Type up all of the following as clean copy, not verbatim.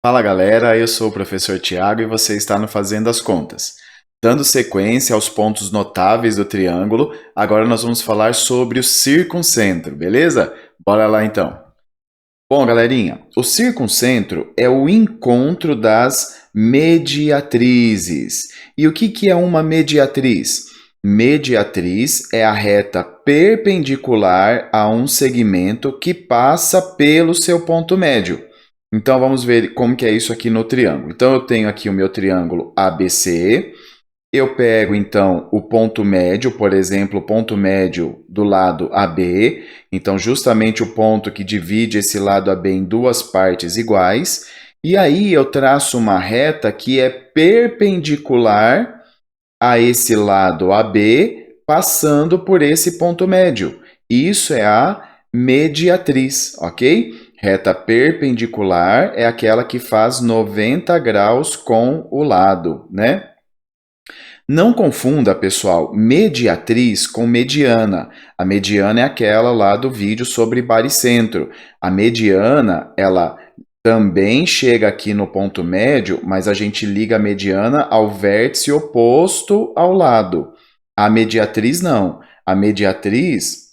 Fala galera, eu sou o professor Tiago e você está no Fazendo as Contas. Dando sequência aos pontos notáveis do triângulo, agora nós vamos falar sobre o circuncentro, beleza? Bora lá então. Bom, galerinha, o circuncentro é o encontro das mediatrizes. E o que é uma mediatriz? Mediatriz é a reta perpendicular a um segmento que passa pelo seu ponto médio. Então vamos ver como que é isso aqui no triângulo. Então eu tenho aqui o meu triângulo ABC. Eu pego então o ponto médio, por exemplo, o ponto médio do lado AB. Então justamente o ponto que divide esse lado AB em duas partes iguais. E aí eu traço uma reta que é perpendicular a esse lado AB, passando por esse ponto médio. Isso é a mediatriz, ok? Reta perpendicular é aquela que faz 90 graus com o lado, né? Não confunda, pessoal, mediatriz com mediana. A mediana é aquela lá do vídeo sobre baricentro. A mediana, ela também chega aqui no ponto médio, mas a gente liga a mediana ao vértice oposto ao lado. A mediatriz não. A mediatriz,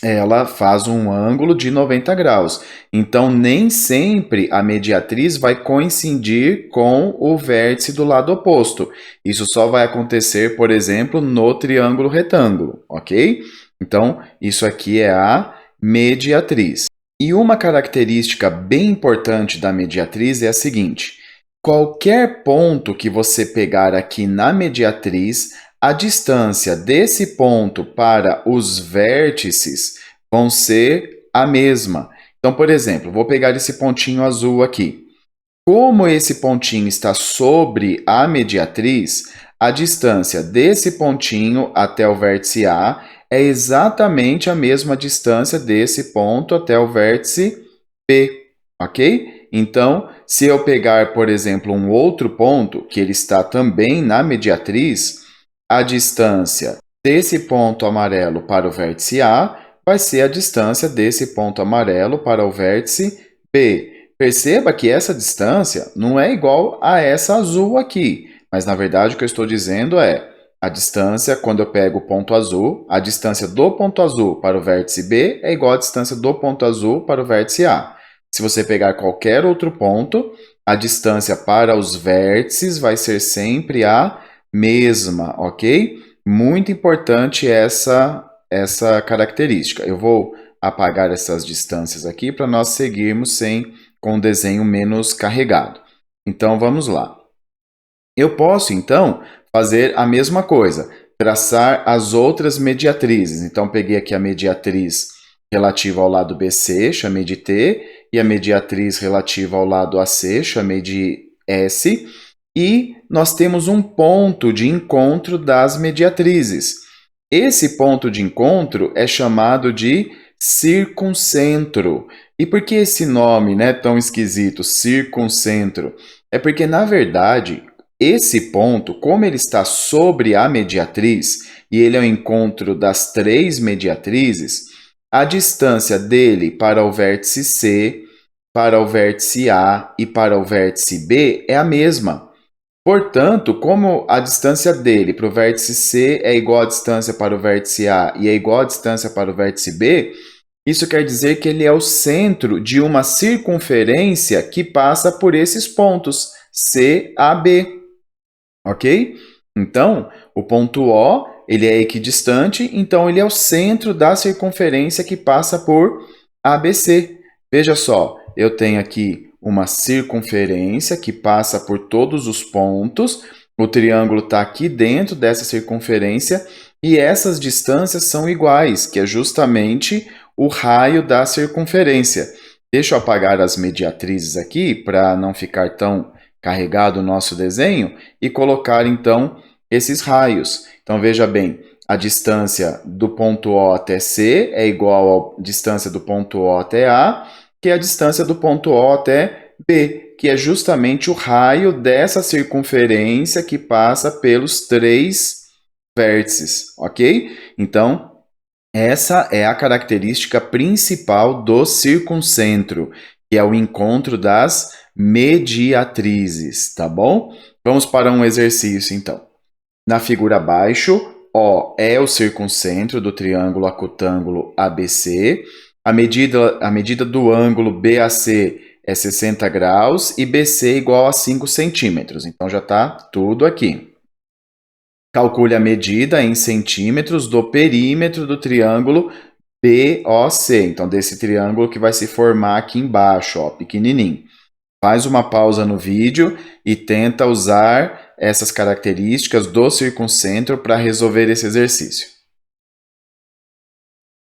ela faz um ângulo de 90 graus. Então, nem sempre a mediatriz vai coincidir com o vértice do lado oposto. Isso só vai acontecer, por exemplo, no triângulo retângulo, ok? Então, isso aqui é a mediatriz. E uma característica bem importante da mediatriz é a seguinte: qualquer ponto que você pegar aqui na mediatriz, a distância desse ponto para os vértices vão ser a mesma. Então, por exemplo, vou pegar esse pontinho azul aqui. Como esse pontinho está sobre a mediatriz, a distância desse pontinho até o vértice A é exatamente a mesma distância desse ponto até o vértice P, ok? Então, se eu pegar, por exemplo, um outro ponto, que ele está também na mediatriz, a distância desse ponto amarelo para o vértice A vai ser a distância desse ponto amarelo para o vértice B. Perceba que essa distância não é igual a essa azul aqui, mas na verdade o que eu estou dizendo é a distância, quando eu pego o ponto azul, a distância do ponto azul para o vértice B é igual à distância do ponto azul para o vértice A. Se você pegar qualquer outro ponto, a distância para os vértices vai ser sempre a mesma, ok? Muito importante essa característica. Eu vou apagar essas distâncias aqui para nós seguirmos com o desenho menos carregado. Então, vamos lá. Eu posso, então, fazer a mesma coisa, traçar as outras mediatrizes. Então, peguei aqui a mediatriz relativa ao lado BC, chamei de T, e a mediatriz relativa ao lado AC, chamei de S, e nós temos um ponto de encontro das mediatrizes. Esse ponto de encontro é chamado de circuncentro. E por que esse nome, né, tão esquisito, circuncentro? É porque, na verdade, esse ponto, como ele está sobre a mediatriz, e ele é o encontro das três mediatrizes, a distância dele para o vértice C, para o vértice A e para o vértice B é a mesma. Portanto, como a distância dele para o vértice C é igual à distância para o vértice A e é igual à distância para o vértice B, isso quer dizer que ele é o centro de uma circunferência que passa por esses pontos, C, A, B. Ok? Então, o ponto O, ele é equidistante, então ele é o centro da circunferência que passa por ABC. Veja só, eu tenho aqui uma circunferência que passa por todos os pontos, o triângulo está aqui dentro dessa circunferência e essas distâncias são iguais, que é justamente o raio da circunferência. Deixa eu apagar as mediatrizes aqui para não ficar tão carregado o nosso desenho e colocar então esses raios. Então veja bem, a distância do ponto O até C é igual à distância do ponto O até A, que é a distância do ponto O até B, que é justamente o raio dessa circunferência que passa pelos três vértices, ok? Então, essa é a característica principal do circuncentro, que é o encontro das mediatrizes, tá bom? Vamos para um exercício, então. Na figura abaixo, O é o circuncentro do triângulo acutângulo ABC. A medida do ângulo BAC é 60 graus e BC igual a 5 centímetros. Então, já está tudo aqui. Calcule a medida em centímetros do perímetro do triângulo BOC. Então, desse triângulo que vai se formar aqui embaixo, ó, pequenininho. Faz uma pausa no vídeo e tenta usar essas características do circuncentro para resolver esse exercício.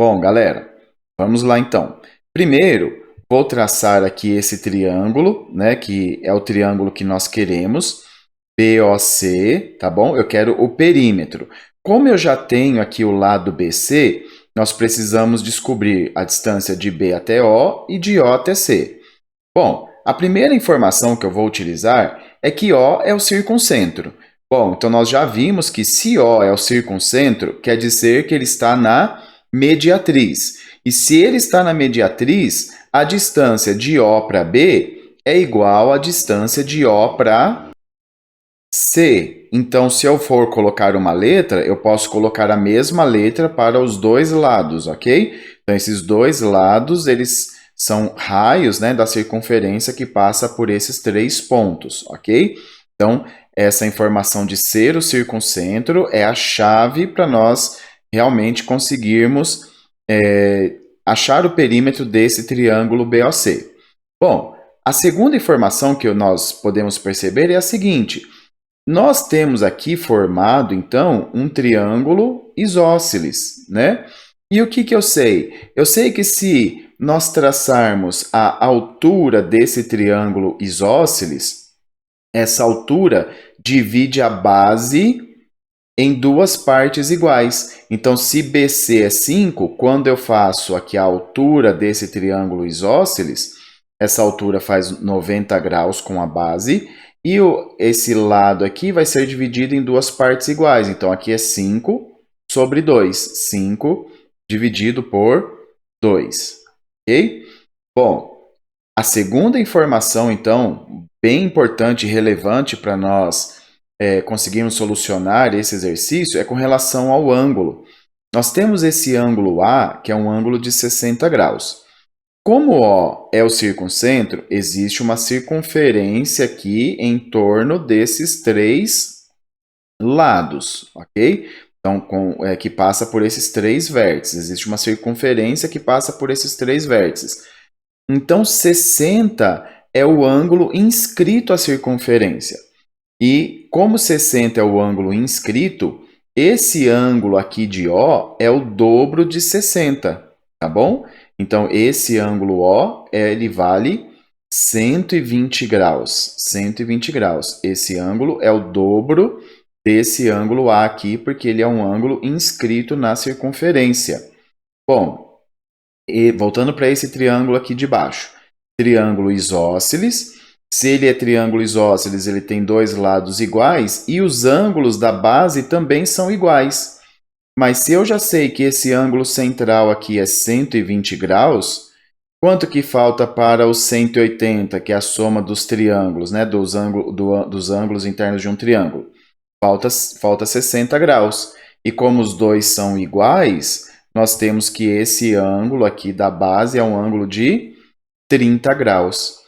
Bom, galera, vamos lá então. Primeiro, vou traçar aqui esse triângulo, né, que é o triângulo que nós queremos, BOC, tá bom? Eu quero o perímetro. Como eu já tenho aqui o lado BC, nós precisamos descobrir a distância de B até O e de O até C. Bom, a primeira informação que eu vou utilizar é que O é o circuncentro. Bom, então nós já vimos que se O é o circuncentro, quer dizer que ele está na mediatriz. E se ele está na mediatriz, a distância de O para B é igual à distância de O para C. Então, se eu for colocar uma letra, eu posso colocar a mesma letra para os dois lados, ok? Então, esses dois lados, eles são raios, né, da circunferência que passa por esses 3 pontos, ok? Então, essa informação de ser o circuncentro é a chave para nós realmente conseguirmos achar o perímetro desse triângulo BOC. Bom, a segunda informação que nós podemos perceber é a seguinte: nós temos aqui formado, então, um triângulo isósceles, né? E o que eu sei? Eu sei que se nós traçarmos a altura desse triângulo isósceles, essa altura divide a base em 2 partes iguais. Então, se BC é 5, quando eu faço aqui a altura desse triângulo isósceles, essa altura faz 90 graus com a base, e esse lado aqui vai ser dividido em 2 partes iguais. Então, aqui é 5 sobre 2. 5 dividido por 2. Ok? Bom, a segunda informação, então, bem importante e relevante para nós conseguirmos solucionar esse exercício é com relação ao ângulo. Nós temos esse ângulo A, que é um ângulo de 60 graus. Como O é o circuncentro, existe uma circunferência aqui em torno desses 3 lados, ok? Então, que passa por esses 3 vértices. Existe uma circunferência que passa por esses 3 vértices. Então, 60 é o ângulo inscrito à circunferência. E como 60 é o ângulo inscrito, esse ângulo aqui de O é o dobro de 60, tá bom? Então, esse ângulo O, ele vale 120 graus. 120 graus. Esse ângulo é o dobro desse ângulo A aqui, porque ele é um ângulo inscrito na circunferência. Bom, e voltando para esse triângulo aqui de baixo. Triângulo isósceles. Se ele é triângulo isósceles, ele tem 2 lados iguais e os ângulos da base também são iguais. Mas se eu já sei que esse ângulo central aqui é 120 graus, quanto que falta para os 180, que é a soma dos triângulos, né? dos ângulos internos de um triângulo? Falta 60 graus. E como os dois são iguais, nós temos que esse ângulo aqui da base é um ângulo de 30 graus.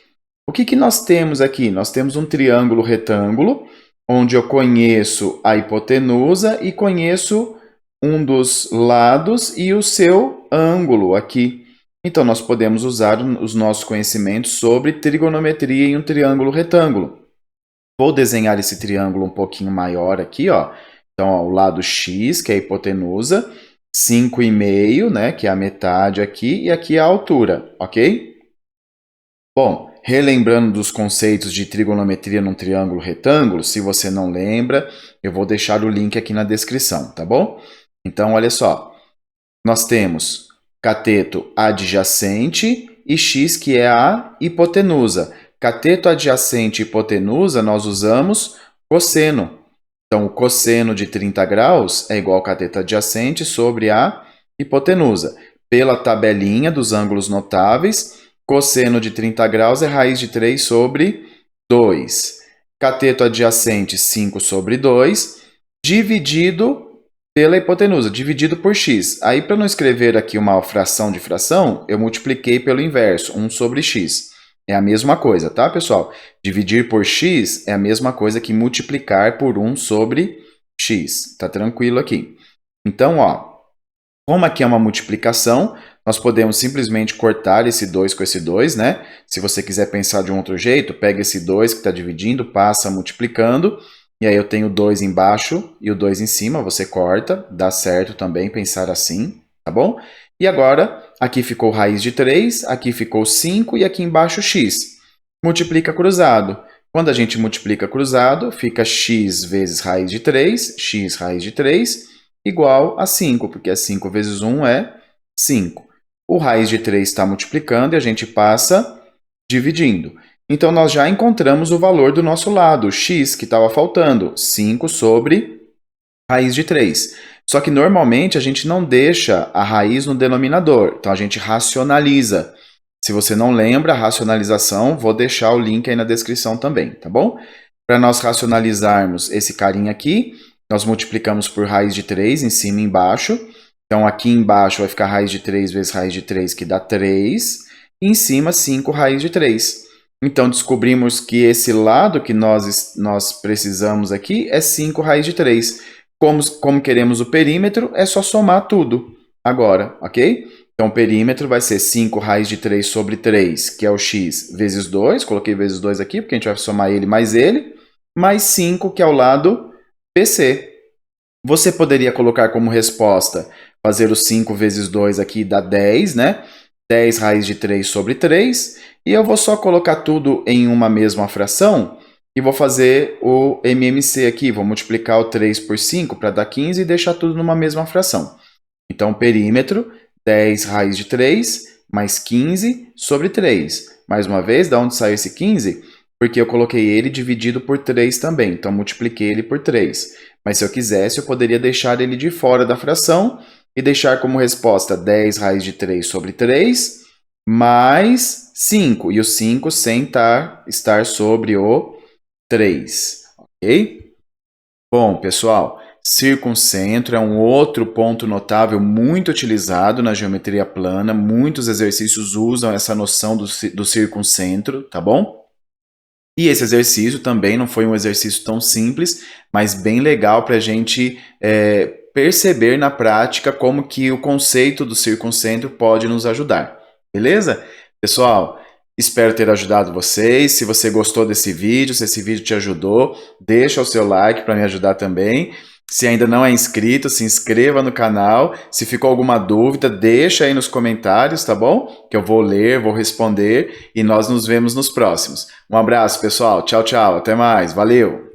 O que nós temos aqui? Nós temos um triângulo retângulo, onde eu conheço a hipotenusa e conheço um dos lados e o seu ângulo aqui. Então, nós podemos usar os nossos conhecimentos sobre trigonometria em um triângulo retângulo. Vou desenhar esse triângulo um pouquinho maior aqui, ó. Então, ó, o lado x, que é a hipotenusa, 5,5, né, que é a metade aqui, e aqui a altura, ok? Bom, relembrando dos conceitos de trigonometria num triângulo retângulo, se você não lembra, eu vou deixar o link aqui na descrição, tá bom? Então, olha só, nós temos cateto adjacente e x, que é a hipotenusa. Cateto adjacente e hipotenusa, nós usamos cosseno. Então, o cosseno de 30 graus é igual ao cateto adjacente sobre a hipotenusa. Pela tabelinha dos ângulos notáveis, Cosseno de 30 graus é raiz de 3 sobre 2. Cateto adjacente, 5 sobre 2, dividido pela hipotenusa, dividido por x. Aí, para não escrever aqui uma fração de fração, eu multipliquei pelo inverso, 1 sobre x. É a mesma coisa, tá, pessoal? Dividir por x é a mesma coisa que multiplicar por 1 sobre x. Tá tranquilo aqui? Então, ó, como aqui é uma multiplicação, nós podemos simplesmente cortar esse 2 com esse 2, né? Se você quiser pensar de um outro jeito, pega esse 2 que está dividindo, passa multiplicando, e aí eu tenho o 2 embaixo e o 2 em cima, você corta, dá certo também pensar assim, tá bom? E agora, aqui ficou raiz de 3, aqui ficou 5 e aqui embaixo x. Multiplica cruzado. Quando a gente multiplica cruzado, fica x vezes raiz de 3, x raiz de 3, igual a 5, porque 5 vezes 1 é 5. O raiz de 3 está multiplicando e a gente passa dividindo. Então, nós já encontramos o valor do nosso lado, x, que estava faltando, 5 sobre raiz de 3. Só que, normalmente, a gente não deixa a raiz no denominador, então a gente racionaliza. Se você não lembra a racionalização, vou deixar o link aí na descrição também, tá bom? Para nós racionalizarmos esse carinha aqui, nós multiplicamos por raiz de 3 em cima e embaixo. Então, aqui embaixo vai ficar raiz de 3 vezes raiz de 3, que dá 3. E em cima, 5 raiz de 3. Então, descobrimos que esse lado que nós precisamos aqui é 5 raiz de 3. Como queremos o perímetro, é só somar tudo agora, ok? Então, o perímetro vai ser 5 raiz de 3 sobre 3, que é o x, vezes 2. Coloquei vezes 2 aqui, porque a gente vai somar ele, mais 5, que é o lado BC. Você poderia colocar como resposta, fazer o 5 vezes 2 aqui dá 10, né? 10 raiz de 3 sobre 3. E eu vou só colocar tudo em uma mesma fração e vou fazer o MMC aqui. Vou multiplicar o 3 por 5 para dar 15 e deixar tudo numa mesma fração. Então, perímetro, 10 raiz de 3 mais 15 sobre 3. Mais uma vez, da onde saiu esse 15? Porque eu coloquei ele dividido por 3 também. Então, multipliquei ele por 3. Mas se eu quisesse, eu poderia deixar ele de fora da fração e deixar como resposta 10 raiz de 3 sobre 3 mais 5. E o 5 sem estar sobre o 3. Ok? Bom, pessoal, circuncentro é um outro ponto notável muito utilizado na geometria plana. Muitos exercícios usam essa noção do circuncentro, tá bom? E esse exercício também não foi um exercício tão simples, mas bem legal para a gente perceber na prática como que o conceito do circuncentro pode nos ajudar. Beleza? Pessoal, espero ter ajudado vocês. Se você gostou desse vídeo, se esse vídeo te ajudou, deixa o seu like para me ajudar também. Se ainda não é inscrito, se inscreva no canal. Se ficou alguma dúvida, deixa aí nos comentários, tá bom? Que eu vou ler, vou responder e nós nos vemos nos próximos. Um abraço, pessoal. Tchau, tchau. Até mais. Valeu!